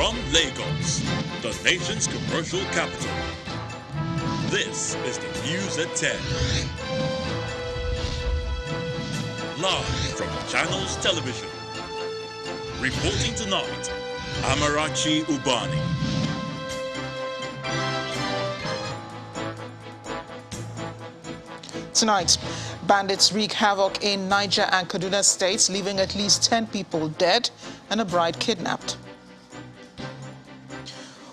From Lagos, the nation's commercial capital, this is the News at 10. Live from Channels Television. Reporting tonight, Amarachi Ubani. Tonight, bandits wreak havoc in Niger and Kaduna states, leaving at least 10 people dead and a bride kidnapped.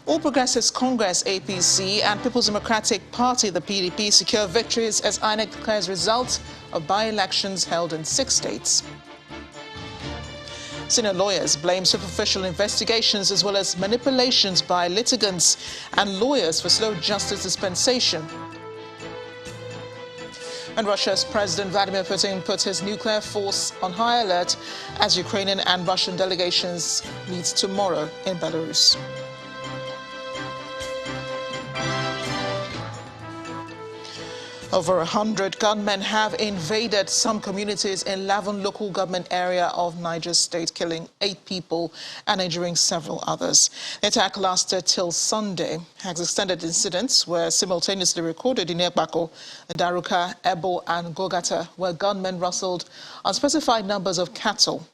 All Progressives Congress, APC, and People's Democratic Party, the PDP, secure victories as INEC declares results of by-elections held in 6 states. Senior lawyers blame superficial investigations as well as manipulations by litigants and lawyers for slow justice dispensation. And Russia's President Vladimir Putin put his nuclear force on high alert as Ukrainian and Russian delegations meet tomorrow in Belarus. Over 100 gunmen have invaded some communities in Lavon local government area of Niger State, killing 8 people and injuring several others. The attack lasted till Sunday. Has extended incidents were simultaneously recorded in Ekbako, Daruka, Ebo and Gogata, where gunmen rustled unspecified numbers of cattle.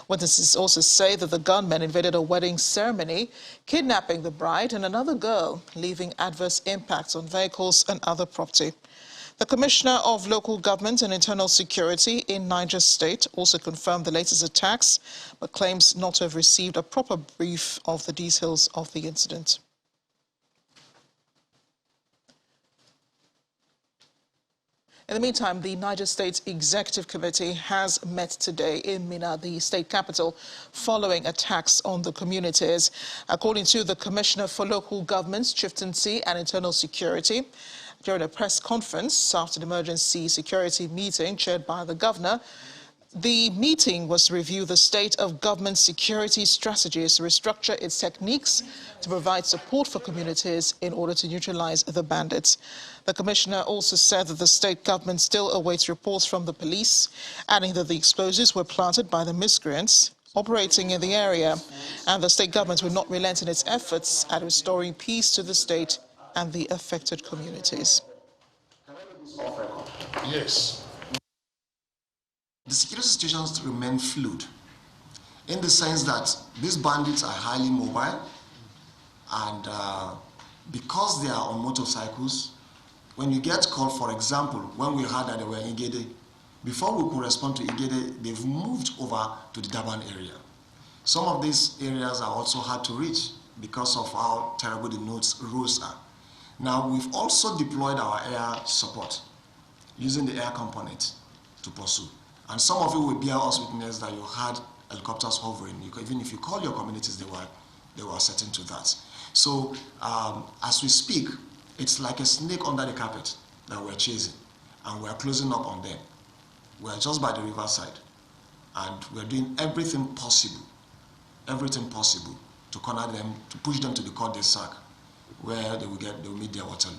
Witnesses also say that the gunmen invaded a wedding ceremony, kidnapping the bride and another girl, leaving adverse impacts on vehicles and other property. The Commissioner of Local Government and Internal Security in Niger State also confirmed the latest attacks, but claims not to have received a proper brief of the details of the incident. In the meantime, the Niger State Executive Committee has met today in Minna, the state capital, following attacks on the communities. According to the Commissioner for Local Governments, Chieftaincy and Internal Security, during a press conference after the emergency security meeting chaired by the governor, the meeting was to review the state of government security strategies, to restructure its techniques to provide support for communities in order to neutralize the bandits. The commissioner also said that the state government still awaits reports from the police, adding that the explosives were planted by the miscreants operating in the area, and the state government will not relent in its efforts at restoring peace to the state and the affected communities. Yes. The security situations remain fluid in the sense that these bandits are highly mobile, and because they are on motorcycles, when you get called, for example, when we heard that they were in Igede, before we could respond to Igede, they've moved over to the Daban area. Some of these areas are also hard to reach because of how terrible the roads are. Now, we've also deployed our air support using the air component to pursue. And some of you will bear us witness that you had helicopters hovering. Even if you call your communities, they were certain to that. So, as we speak, it's like a snake under the carpet that we're chasing, and we're closing up on them. We're just by the riverside, and we're doing everything possible to corner them, to push them to the Côte d'Ivoire, where they will meet their Waterloo.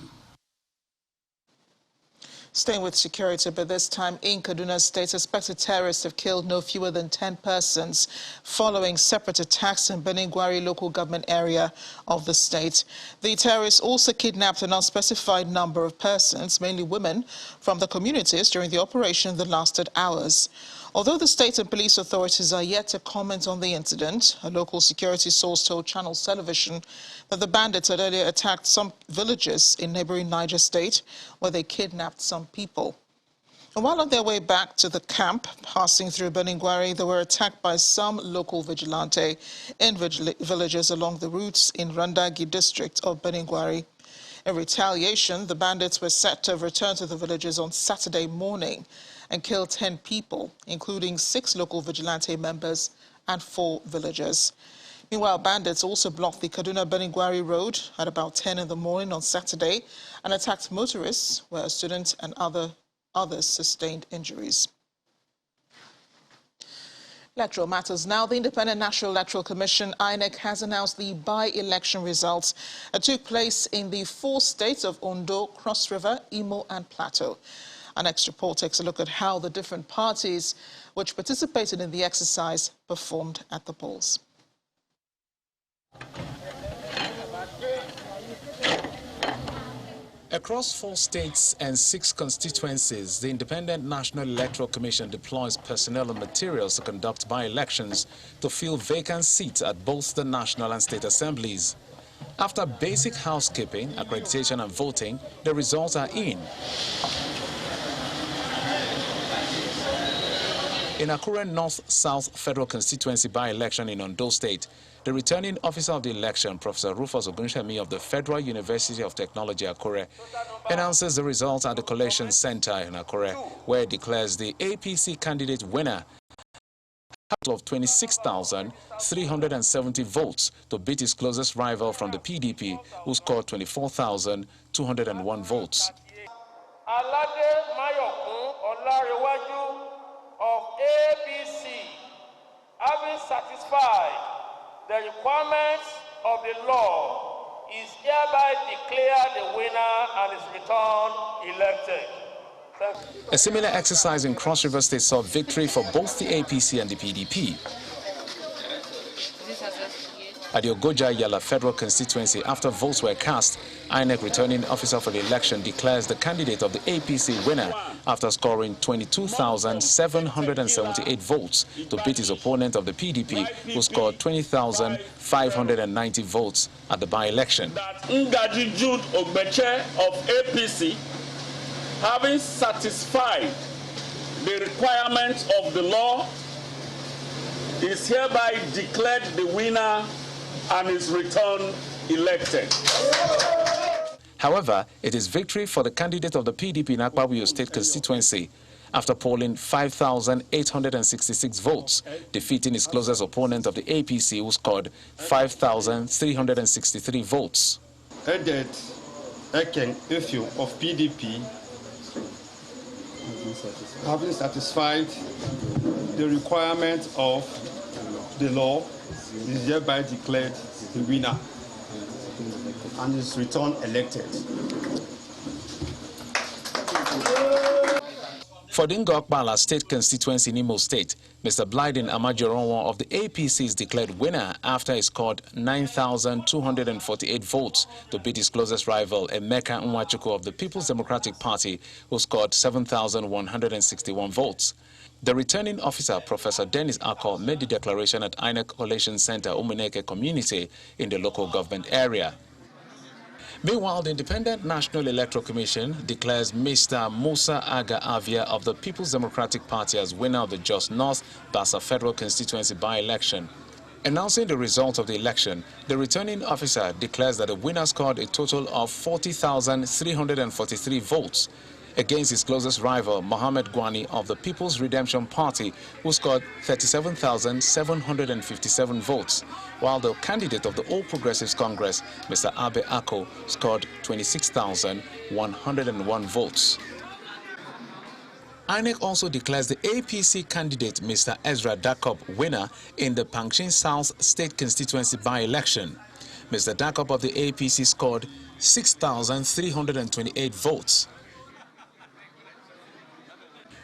Staying with security, but this time in Kaduna State, suspected terrorists have killed no fewer than 10 persons following separate attacks in Beningwari local government area of the state. The terrorists also kidnapped an unspecified number of persons, mainly women, from the communities during the operation that lasted hours. Although the state and police authorities are yet to comment on the incident, a local security source told Channels Television that the bandits had earlier attacked some villages in neighboring Niger State, where they kidnapped some people. And while on their way back to the camp, passing through Beningwari, they were attacked by some local vigilante in villages along the routes in Randagi district of Beningwari. In retaliation, the bandits were set to return to the villages on Saturday morning and killed 10 people, including 6 local vigilante members and 4 villagers. Meanwhile, bandits also blocked the Kaduna-Beningwari road at about 10 in the morning on Saturday and attacked motorists, where a student and others sustained injuries. Electoral matters now. The Independent National Electoral Commission, INEC, has announced the by-election results that took place in the 4 states of Ondo, Cross River, Imo and Plateau. Our next report takes a look at how the different parties which participated in the exercise performed at the polls. Across 4 states and 6 constituencies, the Independent National Electoral Commission deploys personnel and materials to conduct by-elections to fill vacant seats at both the national and state assemblies. After basic housekeeping, accreditation and voting, the results are in. In Akure North-South Federal Constituency by-election in Ondo State, the returning officer of the election, Professor Rufus Ogunshemi of the Federal University of Technology, Akure, announces the results at the Collation Center in Akure, where it declares the APC candidate winner of 26,370 votes to beat his closest rival from the PDP, who scored 24,201 votes. Of APC, having satisfied the requirements of the law, is hereby declared the winner and is returned elected. A similar exercise in Cross River State saw victory for both the APC and the PDP. At the Ogoja Yala Federal Constituency, after votes were cast, INEC returning officer for the election declares the candidate of the APC winner after scoring 22,778 votes to beat his opponent of the PDP, who scored 20,590 votes at the by-election. Ngaji Jude Ogbeche of APC, having satisfied the requirements of the law, is hereby declared the winner and is returned elected. However, it is victory for the candidate of the PDP in Akwa-Uyo State constituency after polling 5,866 votes, defeating his closest opponent of the APC, who scored 5,363 votes. Edet Eken Ifyu of PDP, having satisfied the requirements of the law, is hereby declared the winner and is returned elected. For the Ngokbala State constituency in Imo State, Mr. Blyden Amajoronwo of the APC is declared winner after he scored 9,248 votes to beat his closest rival, Emeka Nwachukwu of the People's Democratic Party, who scored 7,161 votes. The returning officer, Professor Dennis Akol, made the declaration at INEC Collation Center, Umuneke community in the local government area. Meanwhile, the Independent National Electoral Commission declares Mr. Musa Aga Avia of the People's Democratic Party as winner of the Jos North Bassa Federal Constituency by-election. Announcing the results of the election, the returning officer declares that the winner scored a total of 40,343 votes, against his closest rival, Mohammed Gwani of the People's Redemption Party, who scored 37,757 votes, while the candidate of the All Progressives Congress, Mr. Abe Ako, scored 26,101 votes. INEC also declares the APC candidate, Mr. Ezra Dakop, winner in the Pangshin South State Constituency by-election. Mr. Dakop of the APC scored 6,328 votes.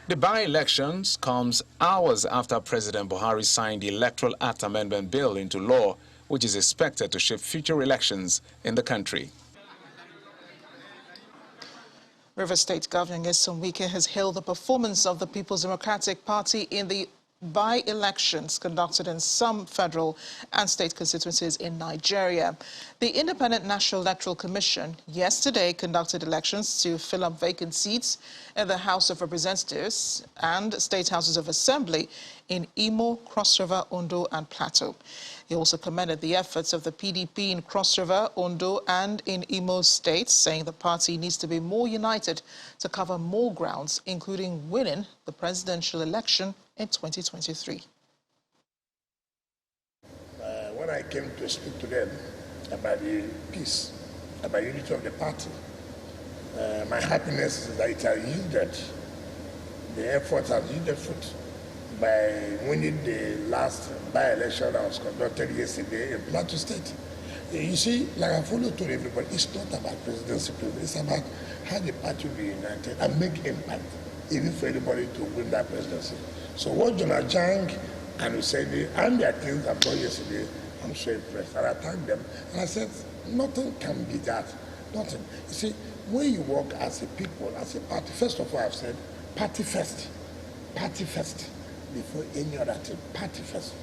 The by-elections comes hours after President Buhari signed the Electoral Act Amendment Bill into law, which is expected to shape future elections in the country. River State Governor Nyesom Wike has hailed the performance of the People's Democratic Party in the by-elections conducted in some federal and state constituencies in Nigeria. The Independent National Electoral Commission yesterday conducted elections to fill up vacant seats in the House of Representatives and State Houses of Assembly in Imo, Cross River, Ondo and Plateau. He also commended the efforts of the PDP in Cross River, Ondo and in Imo states, saying the party needs to be more united to cover more grounds, including winning the presidential election in 2023. When I came to speak to them about the peace, about the unity of the party, my happiness is that it has yielded, the effort has yielded fruit by winning the last by-election that was conducted yesterday in Plateau State. You see, like I told everybody, it's not about presidency, it's about how the party will be united and make impact, even for anybody to win that presidency. So what Jonah Jang and Husseini and their teams have done yesterday, I'm so impressed. And I thanked them. And I said, nothing can be that. Nothing. You see, when you work as a people, as a party, first of all, I've said party first, before any other thing, party first.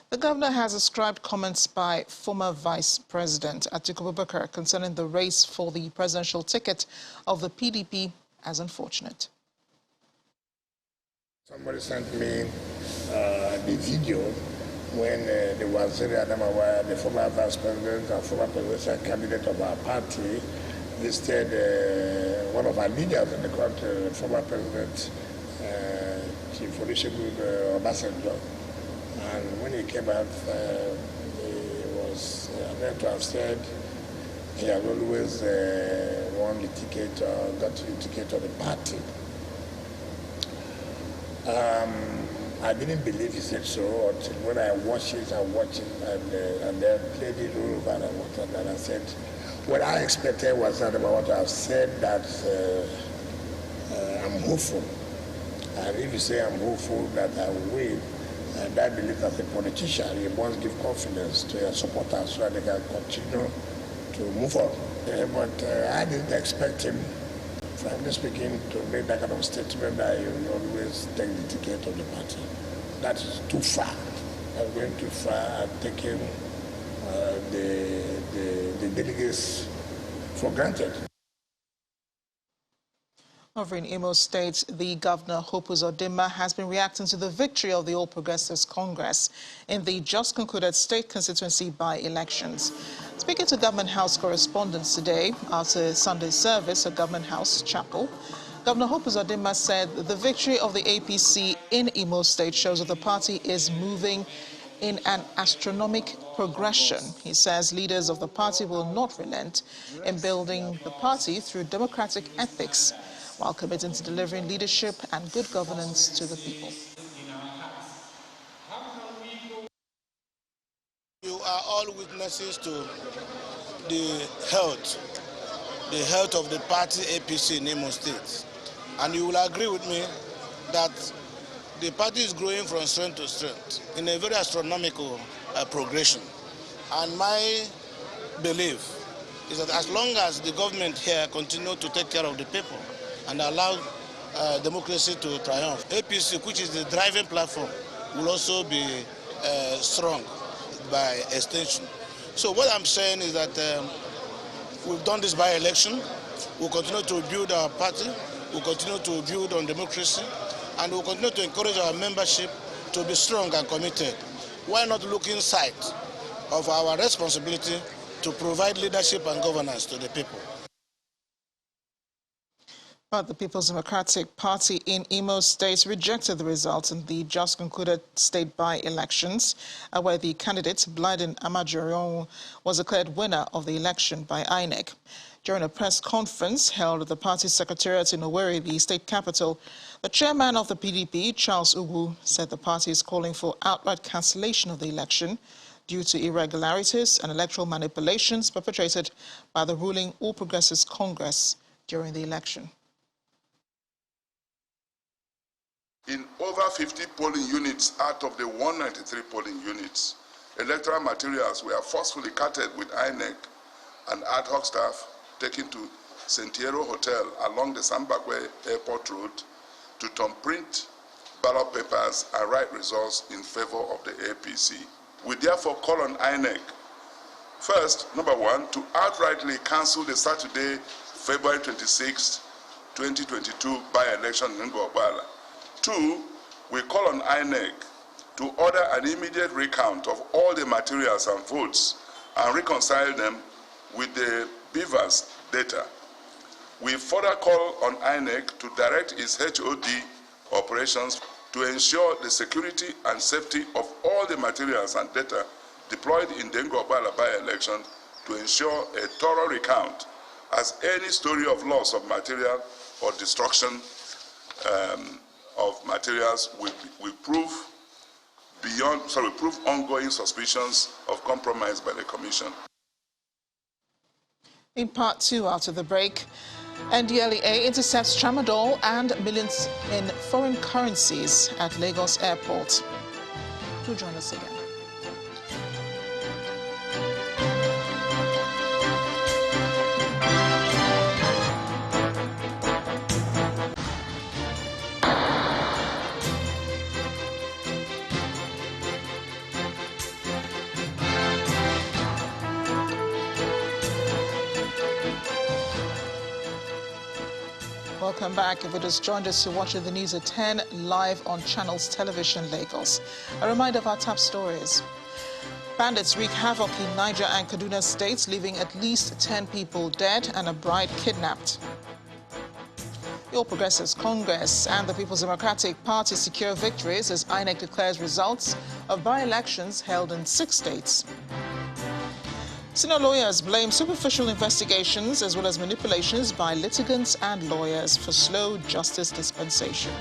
The governor has ascribed comments by former Vice President Atiku Abubakar concerning the race for the presidential ticket of the PDP as unfortunate. Somebody sent me the video when there was Zeri Adamawa, the former Vice President and former presidential candidate of our party, listed one of our leaders in the country, former President Chief Olusegun Obasanjo. And when he came out, he was meant to have said he had always won the ticket or got the ticket of the party. I didn't believe he said so until when I watched it and then played it all over and I said, what I expected was that about what I've said that I'm hopeful. And if you say I'm hopeful that I will win, and I believe as a politician, you must give confidence to your supporters so that they can continue to move on. But I didn't expect him, frankly speaking, to make that kind of statement that he will always take the ticket of the party. That is too far. I'm going too far and taking the delegates for granted. Over in Imo State, the governor, Hope Uzodinma, has been reacting to the victory of the All Progressives Congress in the just concluded state constituency by-elections. Speaking to Government House correspondents today after Sunday service at Government House Chapel, Governor Hope Uzodinma said the victory of the APC in Imo State shows that the party is moving in an astronomical progression. He says leaders of the party will not relent in building the party through democratic ethics, while committing to delivering leadership and good governance to the people. You are all witnesses to the health of the party APC in Imo State. And you will agree with me that the party is growing from strength to strength in a very astronomical progression. And my belief is that as long as the government here continue to take care of the people and allow democracy to triumph, APC, which is the driving platform, will also be strong by extension. So what I'm saying is that we've done this by-election, we'll continue to build our party, we'll continue to build on democracy, and we'll continue to encourage our membership to be strong and committed. Why not losing sight of our responsibility to provide leadership and governance to the people? But the People's Democratic Party in Imo State rejected the results in the just concluded state by-elections, where the candidate, Blyden Amajorion, was declared winner of the election by INEC. During a press conference held at the party's secretariat in Owerri, the state capital, the chairman of the PDP, Charles Ugwu, said the party is calling for outright cancellation of the election due to irregularities and electoral manipulations perpetrated by the ruling All Progressives Congress during the election. In over 50 polling units out of the 193 polling units, electoral materials were forcefully carted with INEC and ad hoc staff taken to Sentiero Hotel along the Sambakwe Airport Road to thumbprint ballot papers and write results in favor of the APC. We therefore call on INEC, first, number one, to outrightly cancel the Saturday, February 26, 2022 by-election in Ngogbala. Two, we call on INEC to order an immediate recount of all the materials and votes and reconcile them with the BVAS data. We further call on INEC to direct its HOD operations to ensure the security and safety of all the materials and data deployed in the Ngogbala by-election to ensure a thorough recount, as any story of loss of material or destruction of materials will prove ongoing suspicions of compromise by the Commission. In part two, after the break, NDLEA intercepts tramadol and millions in foreign currencies at Lagos Airport. Do join us again. welcome back. If you just joined us, you're watching the news at 10 live on Channels Television Lagos. A reminder of our top stories. Bandits wreak havoc in Niger and Kaduna states, leaving at least 10 people dead and a bride kidnapped. The All Progressives Congress and the People's Democratic Party secure victories as INEC declares results of by-elections held in 6 states. Senior lawyers blame superficial investigations as well as manipulations by litigants and lawyers for slow justice dispensation.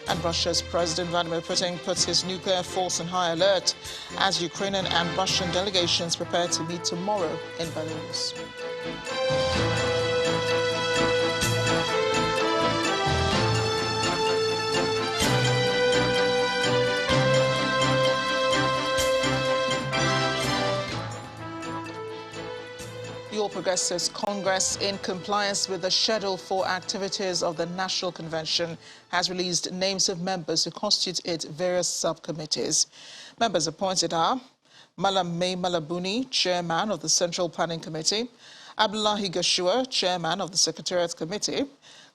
And Russia's President Vladimir Putin puts his nuclear force on high alert as Ukrainian and Russian delegations prepare to meet tomorrow in Belarus. The All Progressives Congress, in compliance with the schedule for activities of the National Convention, has released names of members who constitute its various subcommittees. Members appointed are Malam May Malabuni, Chairman of the Central Planning Committee, Abdullahi Gashua, Chairman of the Secretariat Committee,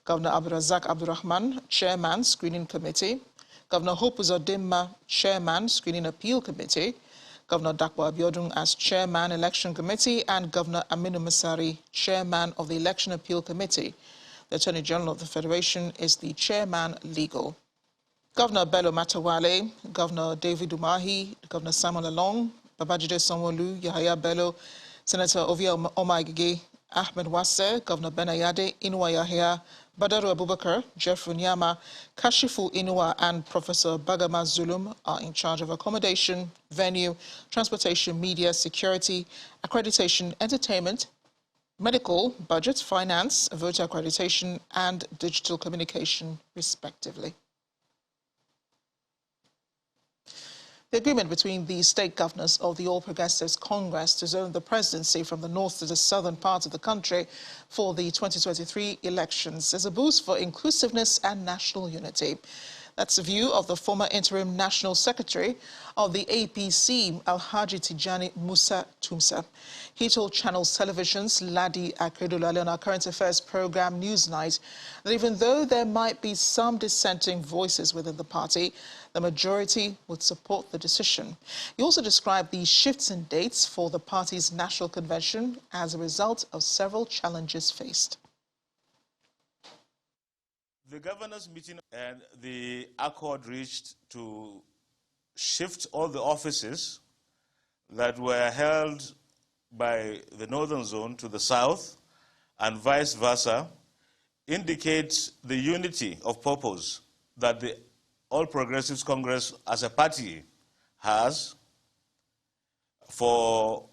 Governor Abdurazak Abdurrahman, Chairman, Screening Committee, Governor Hope Uzodimma, Chairman, Screening Appeal Committee, Governor Dakwa Abiodun as Chairman, Election Committee, and Governor Aminu Masari, Chairman of the Election Appeal Committee. The Attorney General of the Federation is the Chairman, Legal. Governor Bello Matawale, Governor David Umahi, Governor Samuel Along, Babajide Sanwo-Olu, Yahaya Bello, Senator Ovia Omaigege, Ahmed Wase, Governor Benayade, Inuwa Yahya, Badaru Abubakar, Jeffrey Nyama, Kashifu Inuwa, and Professor Bagama Zulum are in charge of accommodation, venue, transportation, media, security, accreditation, entertainment, medical, budget, finance, voter accreditation, and digital communication, respectively. The agreement between the state governors of the All Progressives Congress to zone the presidency from the north to the southern part of the country for the 2023 elections is a boost for inclusiveness and national unity. That's the view of the former interim national secretary of the APC, Alhaji Tijani Musa Tumsa. He told Channels Television's Ladi Akedulale on our current affairs program Newsnight that even though there might be some dissenting voices within the party, the majority would support the decision. He also described the shifts in dates for the party's national convention as a result of several challenges faced. The governors' meeting and the accord reached to shift all the offices that were held by the northern zone to the south and vice versa indicates the unity of purpose that the All Progressives Congress as a party has for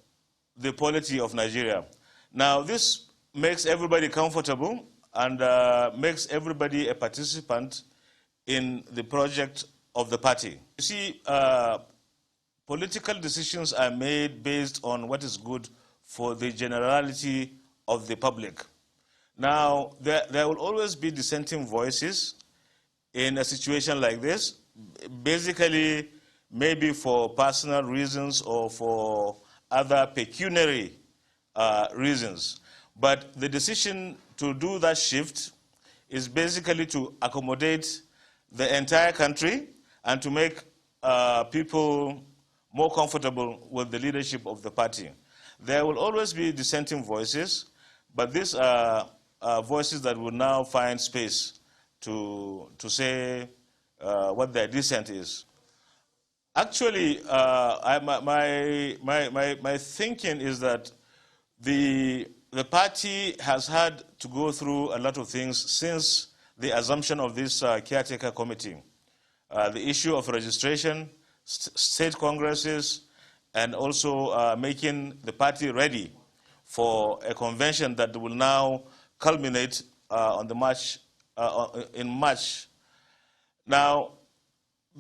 the polity of Nigeria. Now, this makes everybody comfortable and makes everybody a participant in the project of the party. You see, political decisions are made based on what is good for the generality of the public. Now, there will always be dissenting voices in a situation like this, basically maybe for personal reasons or for other pecuniary reasons. But the decision to do that shift is basically to accommodate the entire country and to make people more comfortable with the leadership of the party. There will always be dissenting voices, but these are voices that will now find space to say what their dissent is. Actually, my thinking is that the party has had to go through a lot of things since the assumption of this caretaker committee. The issue of registration, state congresses, and also making the party ready for a convention that will now culminate on the in March. Now,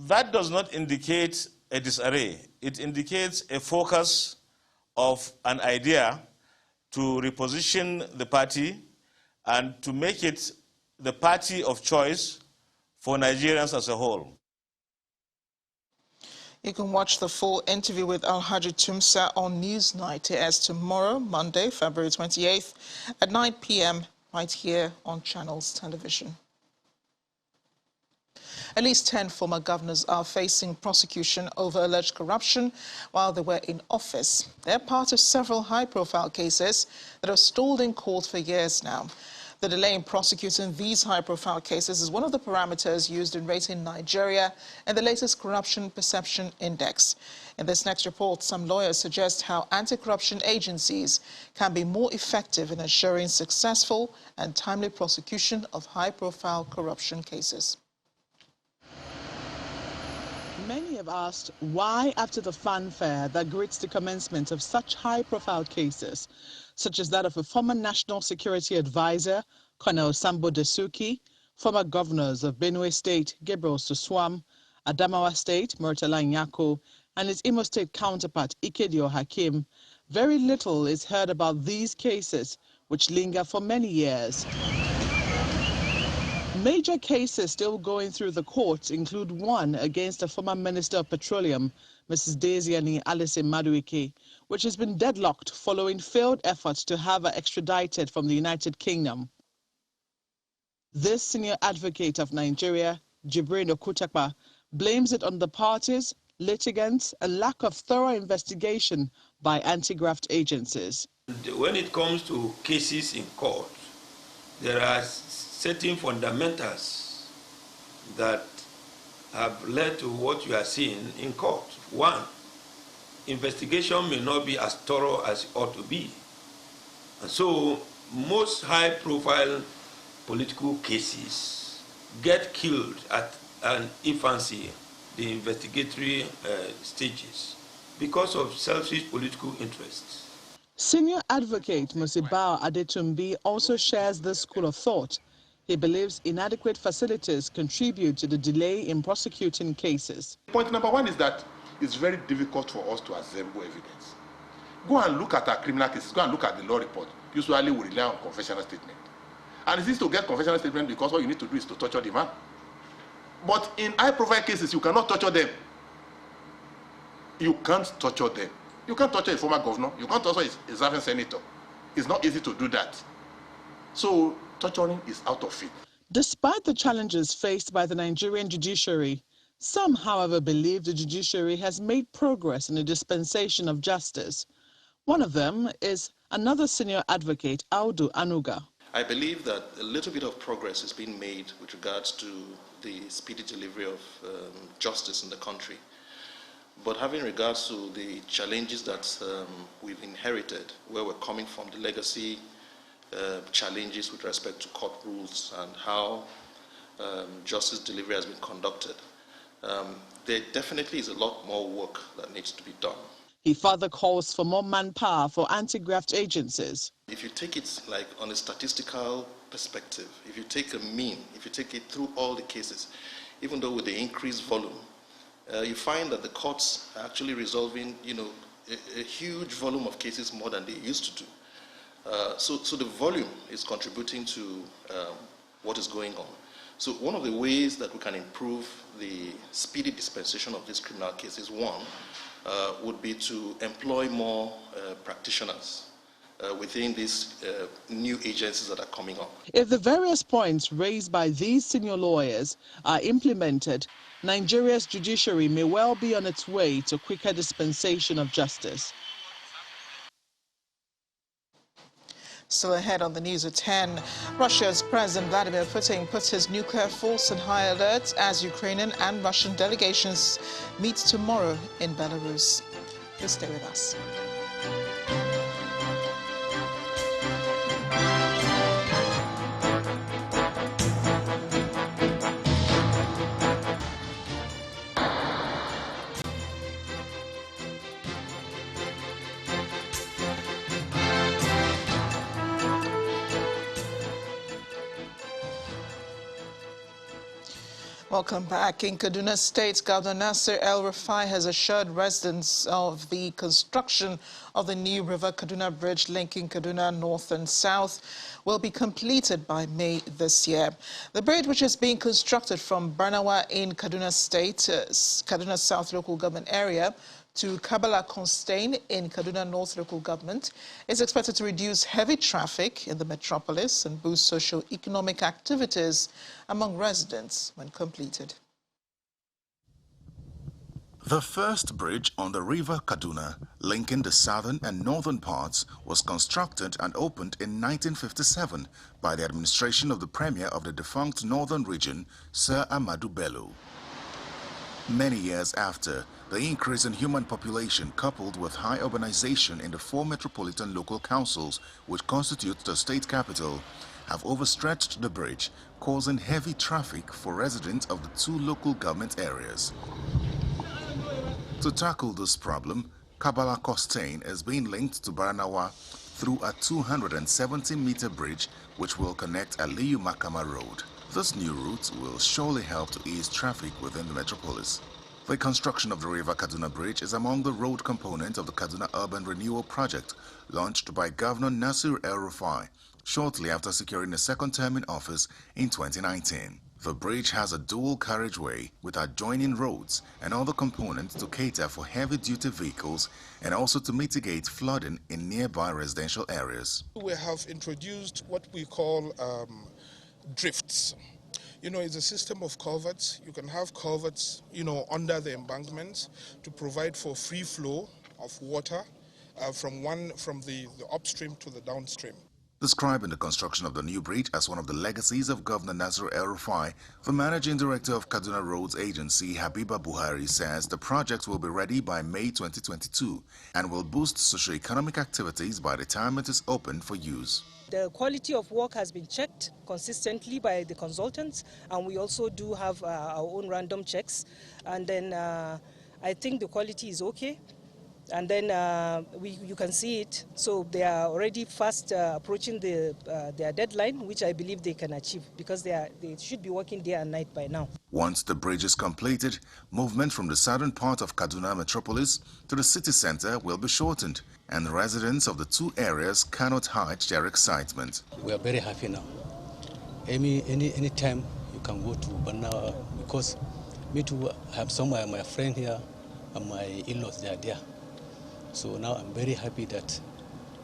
that does not indicate a disarray. It indicates a focus of an idea to reposition the party and to make it the party of choice for Nigerians as a whole. You can watch the full interview with Alhaji Tumsa on Newsnight. It airs tomorrow, Monday, February 28th at 9 p.m. right here on Channels Television. At least 10 former governors are facing prosecution over alleged corruption while they were in office. They're part of several high-profile cases that have stalled in court for years now. The delay in prosecuting these high-profile cases is one of the parameters used in rating Nigeria in the latest Corruption Perception Index. In this next report, some lawyers suggest how anti-corruption agencies can be more effective in ensuring successful and timely prosecution of high-profile corruption cases. Many have asked why, after the fanfare that greets the commencement of such high-profile cases, such as that of a former National Security Advisor, Colonel Sambo Dasuki, former governors of Benue State, Gabriel Suswam, Adamawa State, Murtala Nyako, and its Imo State counterpart, Ikedio Hakim, very little is heard about these cases, which linger for many years. Major cases still going through the courts include one against a former Minister of Petroleum, Mrs. Desiani Alison Madueke, which has been deadlocked following failed efforts to have her extradited from the United Kingdom. This senior advocate of Nigeria, Jibrin Okutakpa, blames it on the parties, litigants, and lack of thorough investigation by anti-graft agencies. When it comes to cases in court, there are certain fundamentals that have led to what you are seeing in court. One, investigation may not be as thorough as it ought to be. And so most high-profile political cases get killed at an infancy, the investigatory stages, because of selfish political interests. Senior advocate Musibao Adetumbi also shares this school of thought. He believes inadequate facilities contribute to the delay in prosecuting cases. Point number one is that it's very difficult for us to assemble evidence. Go and look at our criminal cases, go and look at the law report. Usually we rely on confessional statement. And it's easy to get confessional statement because all you need to do is to torture the man. But in high-profile cases, you cannot torture them. You can't torture them. You can't torture a former governor. You can't torture a serving senator. It's not easy to do that. So torturing is out of it. Despite the challenges faced by the Nigerian judiciary, some, however, believe the judiciary has made progress in the dispensation of justice. One of them is another senior advocate, Audu Anuga. I believe that a little bit of progress has been made with regards to the speedy delivery of justice in the country. But having regards to the challenges that we've inherited, where we're coming from, the legacy challenges with respect to court rules and how justice delivery has been conducted, there definitely is a lot more work that needs to be done. He further calls for more manpower for anti-graft agencies. If you take it like on a statistical perspective, if you take a mean, if you take it through all the cases, even though with the increased volume, you find that the courts are actually resolving, a huge volume of cases more than they used to do. So the volume is contributing to what is going on. So one of the ways that we can improve the speedy dispensation of these criminal cases, one, would be to employ more practitioners within these new agencies that are coming up. If the various points raised by these senior lawyers are implemented, Nigeria's judiciary may well be on its way to quicker dispensation of justice. Still ahead on the news at 10, Russia's President Vladimir Putin puts his nuclear force on high alert as Ukrainian and Russian delegations meet tomorrow in Belarus. Please stay with us. Welcome back. In Kaduna State, Governor Nasir El-Rufai has assured residents of the construction of the new River Kaduna Bridge linking Kaduna North and South will be completed by May this year. The bridge, which is being constructed from Barnawa in Kaduna State, Kaduna South local government area, to Kabala Constein in Kaduna North local government is expected to reduce heavy traffic in the metropolis and boost socio-economic activities among residents when completed. The first bridge on the River Kaduna, linking the southern and northern parts, was constructed and opened in 1957 by the administration of the Premier of the defunct northern region, Sir Ahmadu Bello. Many years after, the increase in human population coupled with high urbanization in the 4 metropolitan local councils, which constitute the state capital, have overstretched the bridge, causing heavy traffic for residents of the 2 local government areas. To tackle this problem, Kabala Constein is being linked to Baranawa through a 270-meter bridge which will connect Aliyu Makama Road. This new route will surely help to ease traffic within the metropolis. The construction of the River Kaduna Bridge is among the road components of the Kaduna Urban Renewal Project launched by Governor Nasir El-Rufai shortly after securing a second term in office in 2019. The bridge has a dual carriageway with adjoining roads and other components to cater for heavy-duty vehicles and also to mitigate flooding in nearby residential areas. We have introduced what we call drifts. It's a system of culverts. You can have culverts, under the embankments to provide for free flow of water from the upstream to the downstream. Describing the construction of the new bridge as one of the legacies of Governor Nasir El-Rufai, the managing director of Kaduna Roads Agency, Habiba Buhari, says the project will be ready by May 2022 and will boost socio-economic activities by the time it is open for use. The quality of work has been checked consistently by the consultants, and we also do have our own random checks. And then I think the quality is okay. And then you can see it. So they are already fast approaching their deadline, which I believe they can achieve because they should be working day and night by now. Once the bridge is completed, movement from the southern part of Kaduna metropolis to the city center will be shortened, and residents of the 2 areas cannot hide their excitement. We are very happy now. Any time you can go to Banawa, because me too have some of my friends here and my in-laws, they are there. So now I'm very happy that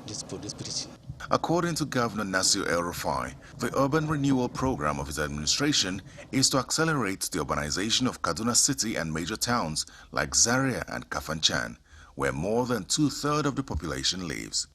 this bridge. According to Governor Nasir El-Rufai, the urban renewal program of his administration is to accelerate the urbanization of Kaduna City and major towns like Zaria and Kafanchan, where more than 2/3 of the population lives.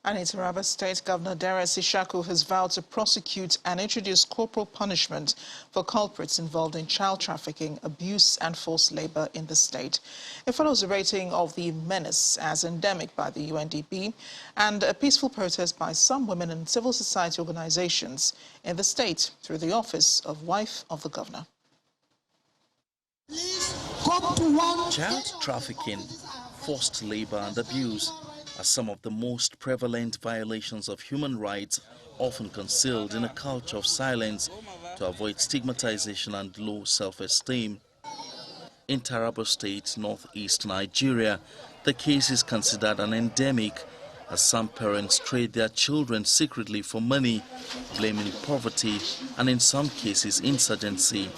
And in Taraba State, Governor Darius Ishaku has vowed to prosecute and introduce corporal punishment for culprits involved in child trafficking, abuse and forced labor in the state. It follows a rating of the menace as endemic by the UNDP and a peaceful protest by some women and civil society organizations in the state through the office of Wife of the Governor. Child trafficking, forced labor and abuse are some of the most prevalent violations of human rights, often concealed in a culture of silence to avoid stigmatization and low self-esteem. In Taraba State, northeast Nigeria, the case is considered an endemic as some parents trade their children secretly for money, blaming poverty and in some cases insurgency.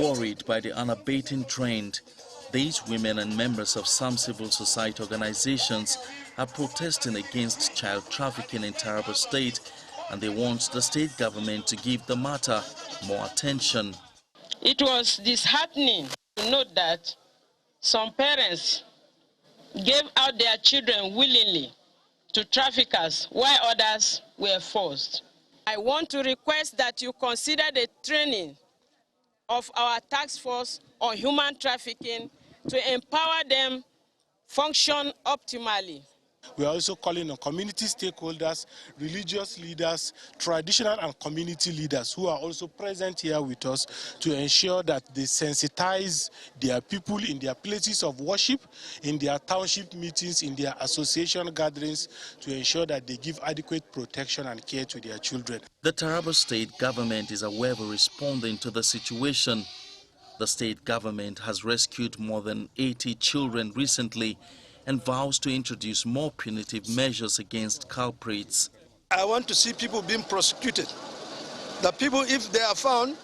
Worried by the unabating trend, these women and members of some civil society organizations are protesting against child trafficking in Taraba State, and they want the state government to give the matter more attention. It was disheartening to note that some parents gave out their children willingly to traffickers while others were forced. I want to request that you consider the training of our task force on human trafficking to empower them function optimally. We are also calling on community stakeholders, religious leaders, traditional and community leaders who are also present here with us to ensure that they sensitize their people in their places of worship, in their township meetings, in their association gatherings, to ensure that they give adequate protection and care to their children. The Taraba State government is aware of responding to the situation. The state government has rescued more than 80 children recently and vows to introduce more punitive measures against culprits. I want to see people being prosecuted. The people, if they are found,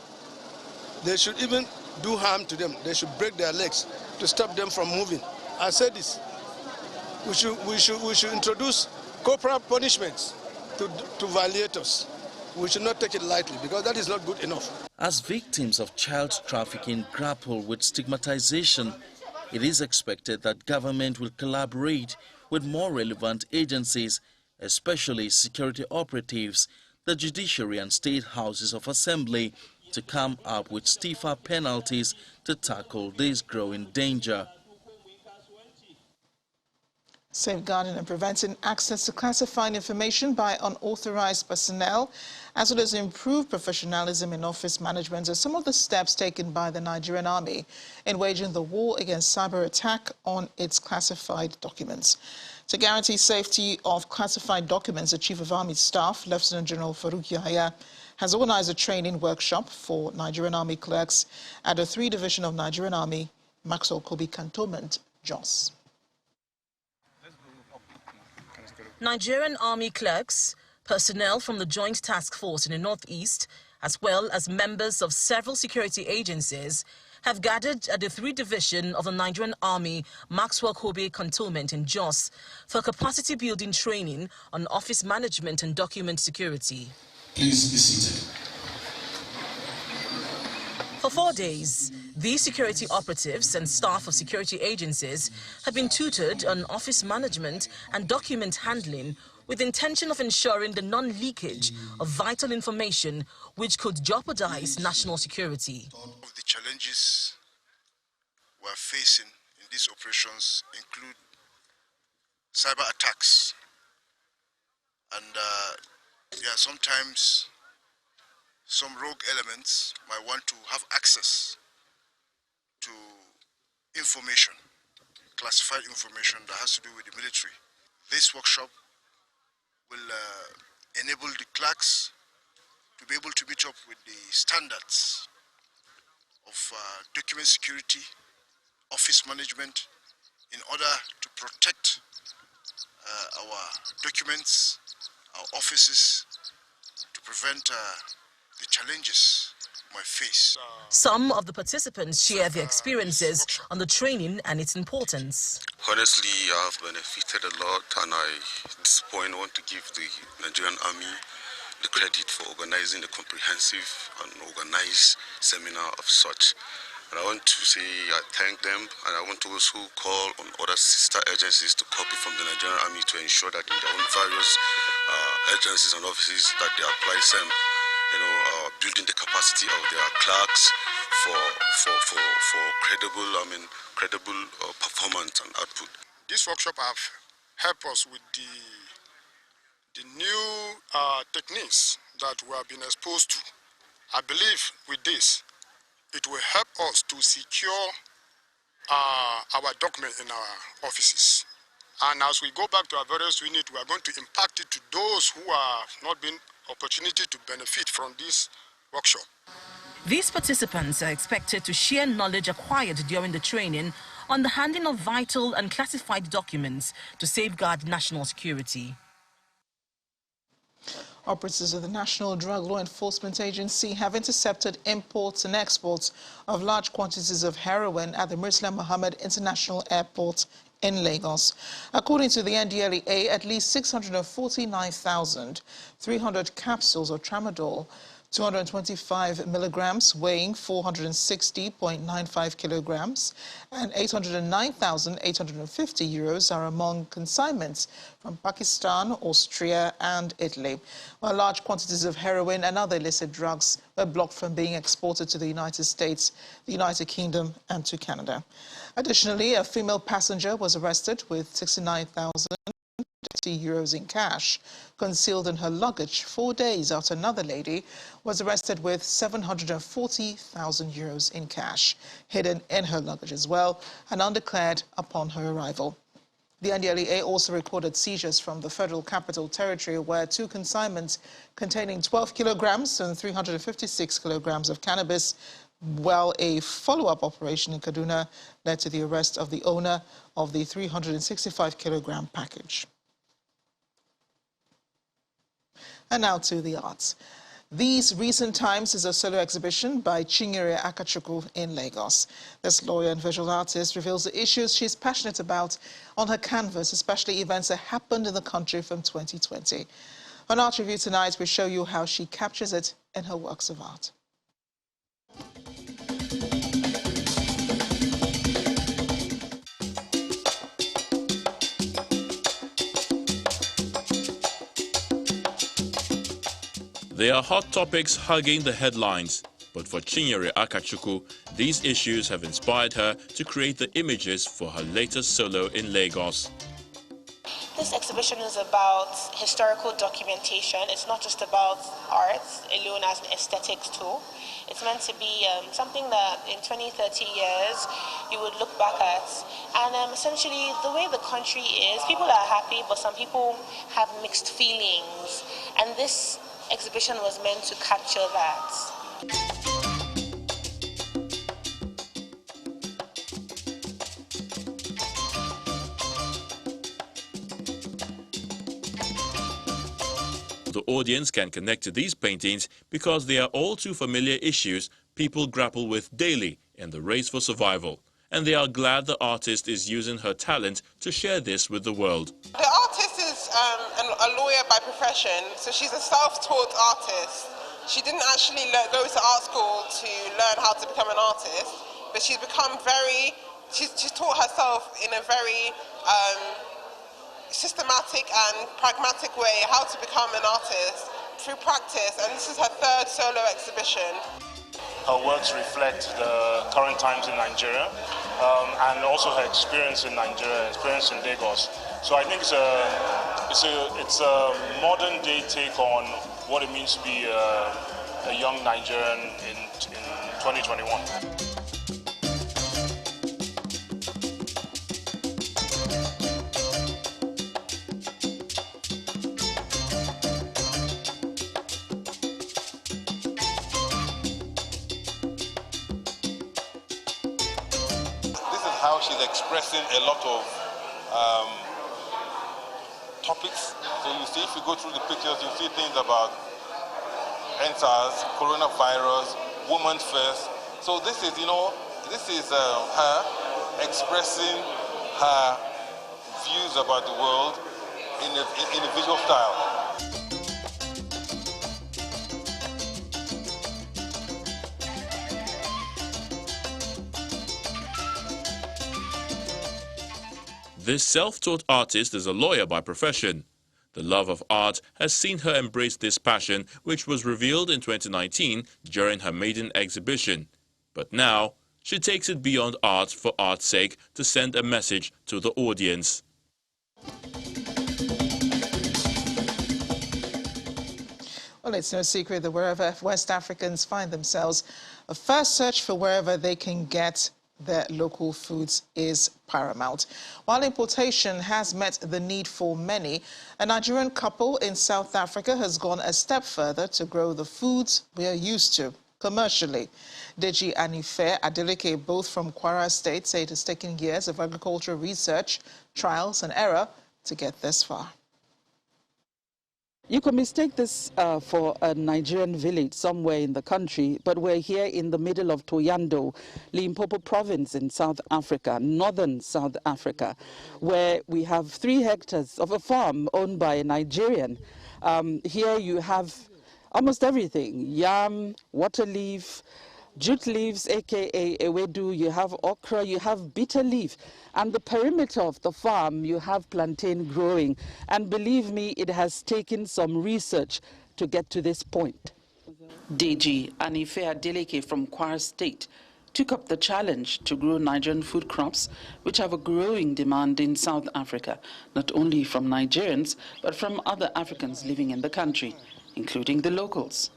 they should even do harm to them. They should break their legs to stop them from moving. I said this. We should introduce corporal punishments to violators. We should not take it lightly because that is not good enough. As victims of child trafficking grapple with stigmatization, it is expected that government will collaborate with more relevant agencies, especially security operatives, the judiciary and state houses of assembly, to come up with stiffer penalties to tackle this growing danger. Safeguarding and preventing access to classified information by unauthorized personnel, as well as improved professionalism in office management, are some of the steps taken by the Nigerian Army in waging the war against cyber attack on its classified documents. To guarantee safety of classified documents, the Chief of Army Staff, Lieutenant General Farouk Yahaya, has organized a training workshop for Nigerian Army clerks at the 3 Division of Nigerian Army, Maxwell Kobe Cantonment, Jos. Nigerian Army clerks, personnel from the Joint Task Force in the Northeast, as well as members of several security agencies, have gathered at the 3 Division of the Nigerian Army Maxwell Kobe Cantonment in Jos for capacity building training on office management and document security. Please be seated. For 4 days, these security operatives and staff of security agencies have been tutored on office management and document handling with the intention of ensuring the non-leakage of vital information which could jeopardize national security. Of the challenges we are facing in these operations include cyber attacks, and sometimes some rogue elements might want to have access to information, classified information that has to do with the military. This workshop will enable the clerks to be able to meet up with the standards of document security, office management, in order to protect our documents, our offices, to prevent the challenges we might face. Some of the participants share their experiences on the training and its importance. Honestly, I have benefited a lot, and at this point want to give the Nigerian Army the credit for organizing a comprehensive and organized seminar of such. And I want to say I thank them, and I want to also call on other sister agencies to copy from the Nigerian Army to ensure that in their own various agencies and offices that they apply some, building the capacity of their clerks for credible performance and output. This workshop have helped us with the new techniques that we have been exposed to. I believe with this, it will help us to secure our document in our offices. And as we go back to our various units, we are going to impact it to those who have not been opportunity to benefit from this workshop. These participants are expected to share knowledge acquired during the training on the handling of vital and classified documents to safeguard national security. Operatives of the National Drug Law Enforcement Agency have intercepted imports and exports of large quantities of heroin at the Murtala Mohammed International Airport in Lagos. According to the NDLEA, at least 649,300 capsules of tramadol, 225 milligrams weighing 460.95 kilograms, and 809,850 euros are among consignments from Pakistan, Austria, and Italy, while large quantities of heroin and other illicit drugs were blocked from being exported to the United States, the United Kingdom, and to Canada. Additionally, a female passenger was arrested with 69,000 euros in cash concealed in her luggage 4 days after another lady was arrested with 740,000 euros in cash hidden in her luggage as well and undeclared upon her arrival. The NDLEA also recorded seizures from the Federal Capital Territory where 2 consignments containing 12 kilograms and 356 kilograms of cannabis, while a follow-up operation in Kaduna led to the arrest of the owner of the 365-kilogram package. And now to the arts. These Recent Times is a solo exhibition by Chinyere Akachukwu in Lagos. This lawyer and visual artist reveals the issues she's passionate about on her canvas, especially events that happened in the country from 2020. On Art Review tonight, we show you how she captures it in her works of art. There are hot topics hugging the headlines, but for Chinyere Akachukwu, these issues have inspired her to create the images for her latest solo in Lagos. This exhibition is about historical documentation. It's not just about art alone as an aesthetics tool. It's meant to be something that in 20, 30 years you would look back at. And essentially the way the country is, people are happy, but some people have mixed feelings. And this exhibition was meant to capture that. The audience can connect to these paintings because they are all too familiar issues people grapple with daily in the race for survival. And they are glad the artist is using her talent to share this with the world. The artist is a lawyer by profession, so she's a self-taught artist. She didn't actually go to art school to learn how to become an artist, but she's become she's taught herself in a very systematic and pragmatic way how to become an artist through practice, and this is her third solo exhibition. Her works reflect the current times in Nigeria and also her experience in Nigeria, experience in Lagos. So I think it's a modern day take on what it means to be a young Nigerian in 2021. How she's expressing a lot of topics. So you see, if you go through the pictures, you see things about NSARS, coronavirus, women first. So this is, her expressing her views about the world in a visual style. This self-taught artist is a lawyer by profession. The love of art has seen her embrace this passion, which was revealed in 2019 during her maiden exhibition. But now, she takes it beyond art for art's sake to send a message to the audience. Well, it's no secret that wherever West Africans find themselves, a first search for wherever they can get their local foods is paramount. While importation has met the need for many, a Nigerian couple in South Africa has gone a step further to grow the foods we are used to commercially. Deji and Ife Adeleke, both from Kwara State, say it has taken years of agricultural research, trials and error to get this far. You could mistake this for a Nigerian village somewhere in the country, but we're here in the middle of Thohoyandou, Limpopo province in South Africa, northern South Africa, where we have 3 hectares of a farm owned by a Nigerian. Here you have almost everything: yam, water leaf, jute leaves, aka ewedu, you have okra, you have bitter leaf. And the perimeter of the farm, you have plantain growing. And believe me, it has taken some research to get to this point. Deji and Ife Adeleke from Kwara State took up the challenge to grow Nigerian food crops, which have a growing demand in South Africa, not only from Nigerians, but from other Africans living in the country, including the locals.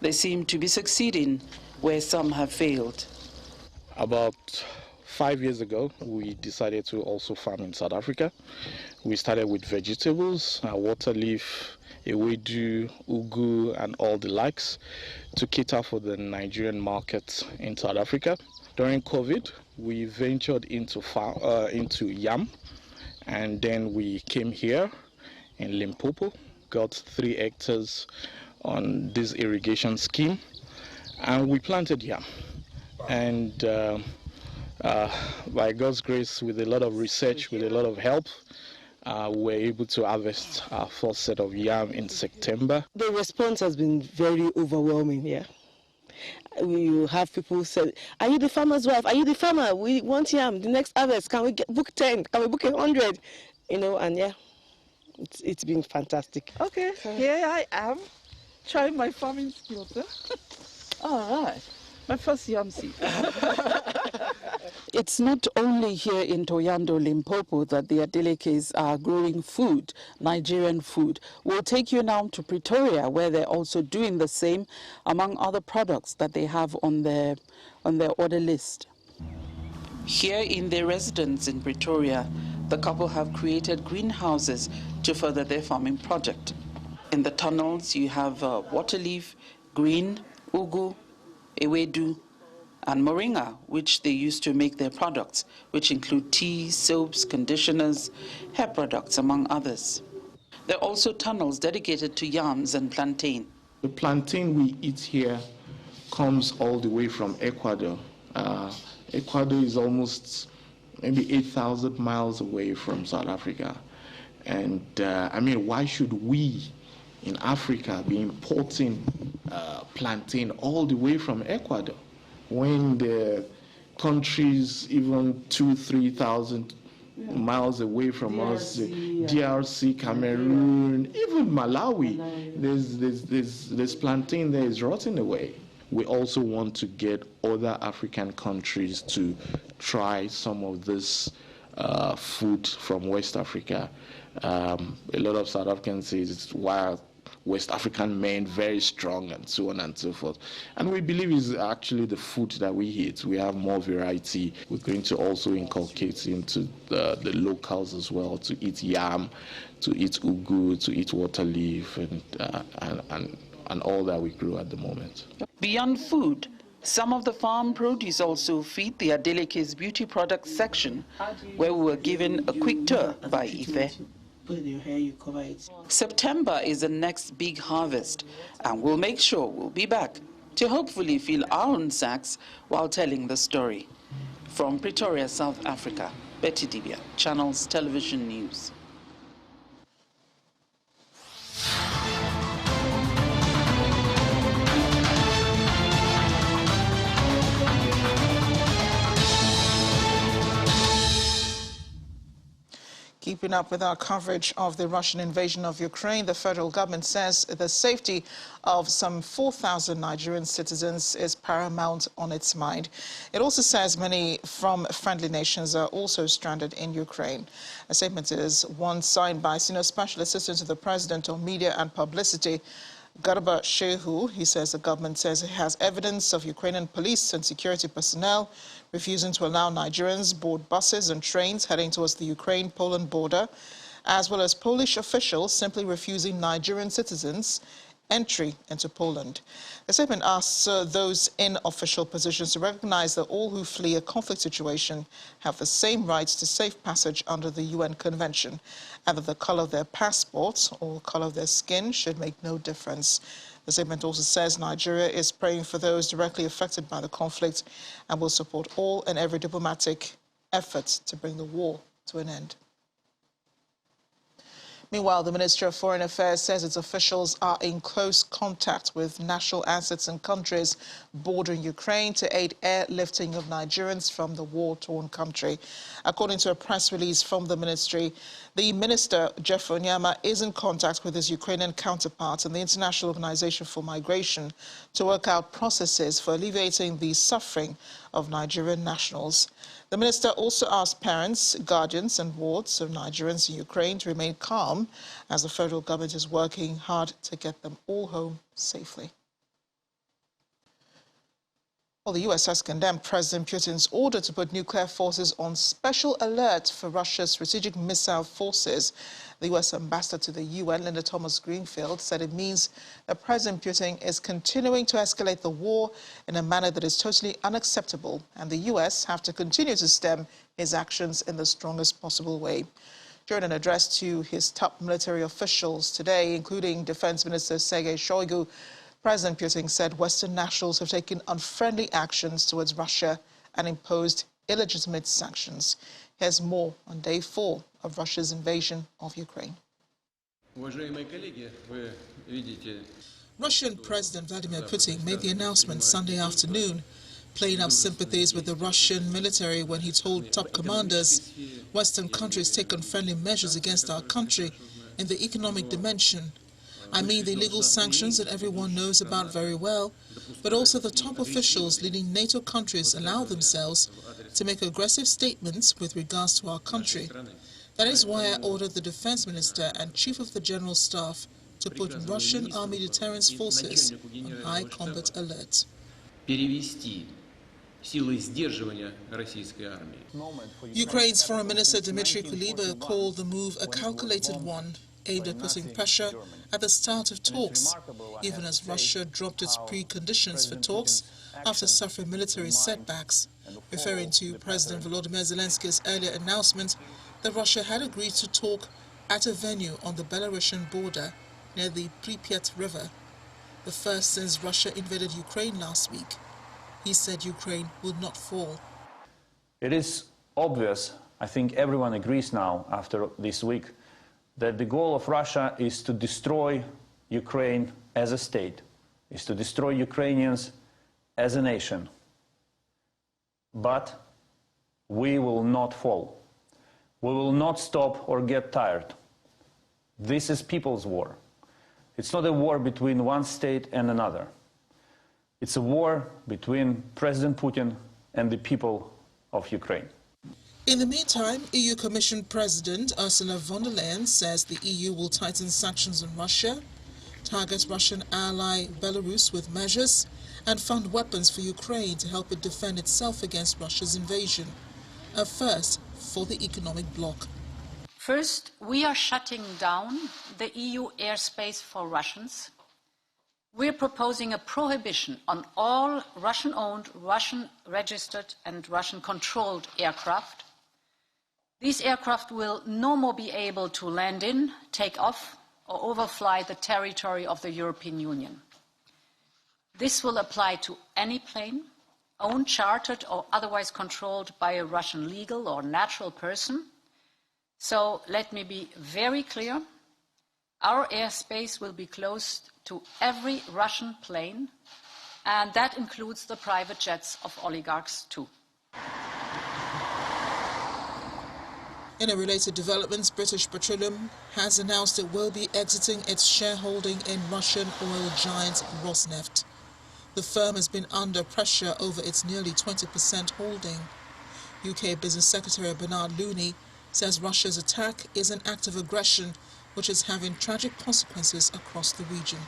They seem to be succeeding where some have failed. About 5 years ago, we decided to also farm in South Africa. We started with vegetables, water leaf, ewedu, ugu, and all the likes to cater for the Nigerian market in South Africa. During COVID, we ventured into yam, and then we came here in Limpopo, got 3 hectares on this irrigation scheme, and we planted yam. And by God's grace, with a lot of research, with a lot of help, we were able to harvest our first set of yam in September. The response has been very overwhelming, yeah. We have people say, "Are you the farmer's wife? Are you the farmer? We want yam. The next harvest, can we book 10? Can we book 100?" You know, and yeah, it's been fantastic. Okay, here I am, trying my farming skills. All right, my first yam seed. It's not only here in Toyando, Limpopo, that the Adelekes are growing food, Nigerian food. We'll take you now to Pretoria, where they're also doing the same, among other products that they have on their order list. Here in their residence in Pretoria, the couple have created greenhouses to further their farming project. In the tunnels, you have water leaf, green, ugu, ewedu, and moringa, which they use to make their products, which include tea, soaps, conditioners, hair products, among others. There are also tunnels dedicated to yams and plantain. The plantain we eat here comes all the way from Ecuador. Ecuador is almost maybe 8,000 miles away from South Africa. And I mean, why should we in Africa be importing plantain all the way from Ecuador, when the countries even 2,000-3,000 miles away from us, DRC, Cameroon, even Malawi, there's plantain there is rotting away. We also want to get other African countries to try some of this food from West Africa. A lot of South Africans say it's wild. West African men, very strong, and so on and so forth. And we believe it's actually the food that we eat. We have more variety. We're going to also inculcate into the locals as well, to eat yam, to eat ugu, to eat water leaf, and all that we grow at the moment. Beyond food, some of the farm produce also feed the Adelekes beauty products section, where we were given a quick tour by Ife. Put in your hair, you cover it. September is the next big harvest, and we'll make sure we'll be back to hopefully fill our own sacks while telling the story. From Pretoria, South Africa, Betty Dibia, Channels Television News. Keeping up with our coverage of the Russian invasion of Ukraine, the federal government says the safety of some 4,000 Nigerian citizens is paramount on its mind. It also says many from friendly nations are also stranded in Ukraine. A statement is one signed by Senior Special Assistant to the President on Media and Publicity, Garba Shehu. He says the government says it has evidence of Ukrainian police and security personnel refusing to allow Nigerians board buses and trains heading towards the Ukraine-Poland border, as well as Polish officials simply refusing Nigerian citizens entry into Poland. The statement asks those in official positions to recognize that all who flee a conflict situation have the same rights to safe passage under the UN Convention, and that the color of their passports or color of their skin should make no difference. The statement also says Nigeria is praying for those directly affected by the conflict and will support all and every diplomatic effort to bring the war to an end. Meanwhile, the Ministry of Foreign Affairs says its officials are in close contact with national assets in countries bordering Ukraine to aid airlifting of Nigerians from the war-torn country. According to a press release from the ministry, the minister, Jeff Onyama, is in contact with his Ukrainian counterpart and the International Organization for Migration to work out processes for alleviating the suffering of Nigerian nationals. The minister also asked parents, guardians and wards of Nigerians in Ukraine to remain calm as the federal government is working hard to get them all home safely. Well, the U.S. has condemned President Putin's order to put nuclear forces on special alert for Russia's strategic missile forces. The U.S. ambassador to the UN, Linda Thomas-Greenfield, said it means that President Putin is continuing to escalate the war in a manner that is totally unacceptable, and the U.S. have to continue to stem his actions in the strongest possible way. During an address to his top military officials today, including Defense Minister Sergei Shoigu, President Putin said Western nationals have taken unfriendly actions towards Russia and imposed illegitimate sanctions. Here's more on day 4 of Russia's invasion of Ukraine. Russian President Vladimir Putin made the announcement Sunday afternoon, playing up sympathies with the Russian military when he told top commanders Western countries take unfriendly measures against our country in the economic dimension. I mean the illegal sanctions that everyone knows about very well, but also the top officials leading NATO countries allow themselves to make aggressive statements with regards to our country. That is why I ordered the defense minister and chief of the general staff to put Russian army deterrence forces on high combat alert. Ukraine's Foreign Minister Dmitry Kuleba called the move a calculated one, aimed at putting pressure at the start of talks, even as Russia dropped its preconditions for talks after suffering military setbacks, referring to President Volodymyr Zelensky's earlier announcement that Russia had agreed to talk at a venue on the Belarusian border near the Pripyat River, the first since Russia invaded Ukraine last week. He said Ukraine would not fall. It is obvious, I think everyone agrees now after this week, that the goal of Russia is to destroy Ukraine as a state, is to destroy Ukrainians as a nation. But we will not fall. We will not stop or get tired. This is people's war. It's not a war between one state and another. It's a war between President Putin and the people of Ukraine. In the meantime, EU Commission President Ursula von der Leyen says the EU will tighten sanctions on Russia, target Russian ally Belarus with measures, and fund weapons for Ukraine to help it defend itself against Russia's invasion. A first for the economic bloc. First, we are shutting down the EU airspace for Russians. We're proposing a prohibition on all Russian-owned, Russian-registered and Russian-controlled aircraft. These aircraft will no more be able to land in, take off, or overfly the territory of the European Union. This will apply to any plane, owned, chartered, or otherwise controlled by a Russian legal or natural person. So let me be very clear. Our airspace will be closed to every Russian plane, and that includes the private jets of oligarchs too. In a related development, British Petroleum has announced it will be exiting its shareholding in Russian oil giant Rosneft. The firm has been under pressure over its nearly 20% holding. UK Business Secretary Bernard Looney says Russia's attack is an act of aggression which is having tragic consequences across the region.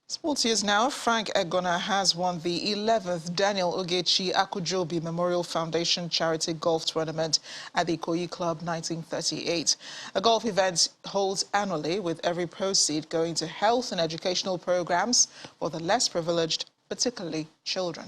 Sports news now. Frank Egona has won the 11th Daniel Ogechi Akujobi Memorial Foundation Charity Golf Tournament at the Ikoyi Club 1938. A golf event holds annually with every proceed going to health and educational programs for the less privileged, particularly children.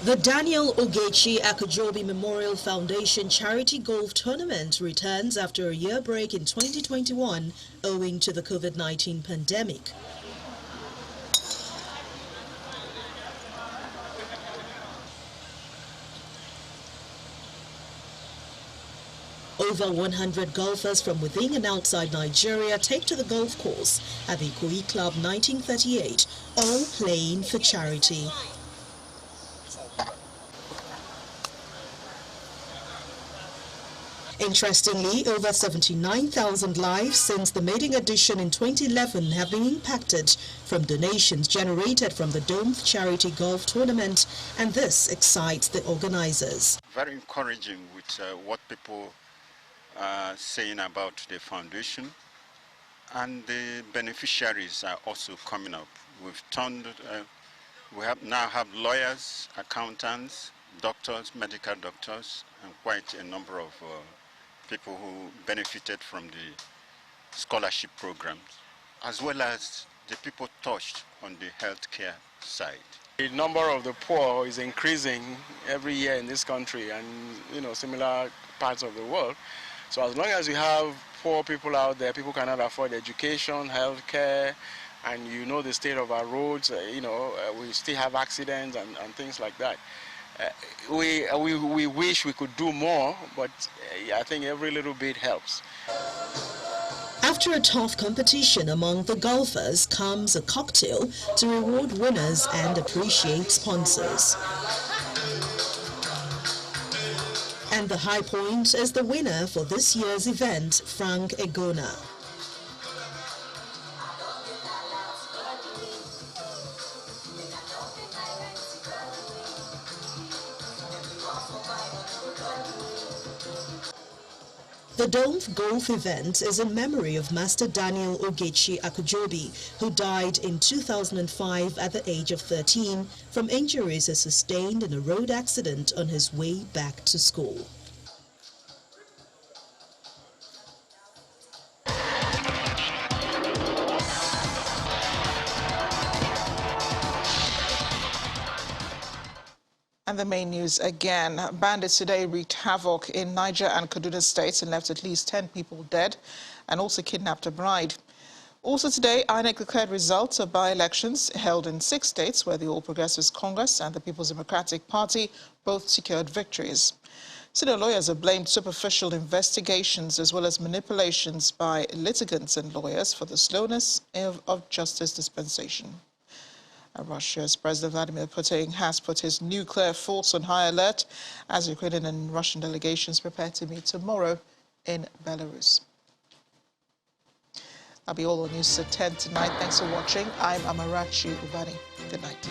The Daniel Ogechi Akujobi Memorial Foundation Charity Golf Tournament returns after a year break in 2021 owing to the COVID-19 pandemic. Over 100 golfers from within and outside Nigeria take to the golf course at the Ikoyi Club 1938, all playing for charity. Interestingly, over 79,000 lives since the maiden edition in 2011 have been impacted from donations generated from the Dome Charity Golf Tournament, and this excites the organizers. Very encouraging with what people are saying about the foundation, and the beneficiaries are also coming up. We've turned We now have lawyers, accountants, doctors, medical doctors, and quite a number of people who benefited from the scholarship programs, as well as the people touched on the healthcare side. The number of the poor is increasing every year in this country and, similar parts of the world. So as long as you have poor people out there, people cannot afford education, healthcare, and the state of our roads, we still have accidents and things like that. We wish we could do more, but I think every little bit helps. After a tough competition among the golfers comes a cocktail to reward winners and appreciate sponsors. And the high point is the winner for this year's event, Frank Egona. The Domf Golf event is in memory of Master Daniel Ogechi Akujobi, who died in 2005 at the age of 13 from injuries he sustained in a road accident on his way back to school. And the main news again. Bandits today wreaked havoc in Niger and Kaduna states and left at least 10 people dead and also kidnapped a bride. Also today, INEC declared results of by-elections held in 6 states where the All Progressives Congress and the People's Democratic Party both secured victories. Senior lawyers have blamed superficial investigations as well as manipulations by litigants and lawyers for the slowness of justice dispensation. Russia's President Vladimir Putin has put his nuclear force on high alert as Ukrainian and Russian delegations prepare to meet tomorrow in Belarus. That'll be all on News at 10 tonight. Thanks for watching. I'm Amarachi Ubani. Good night.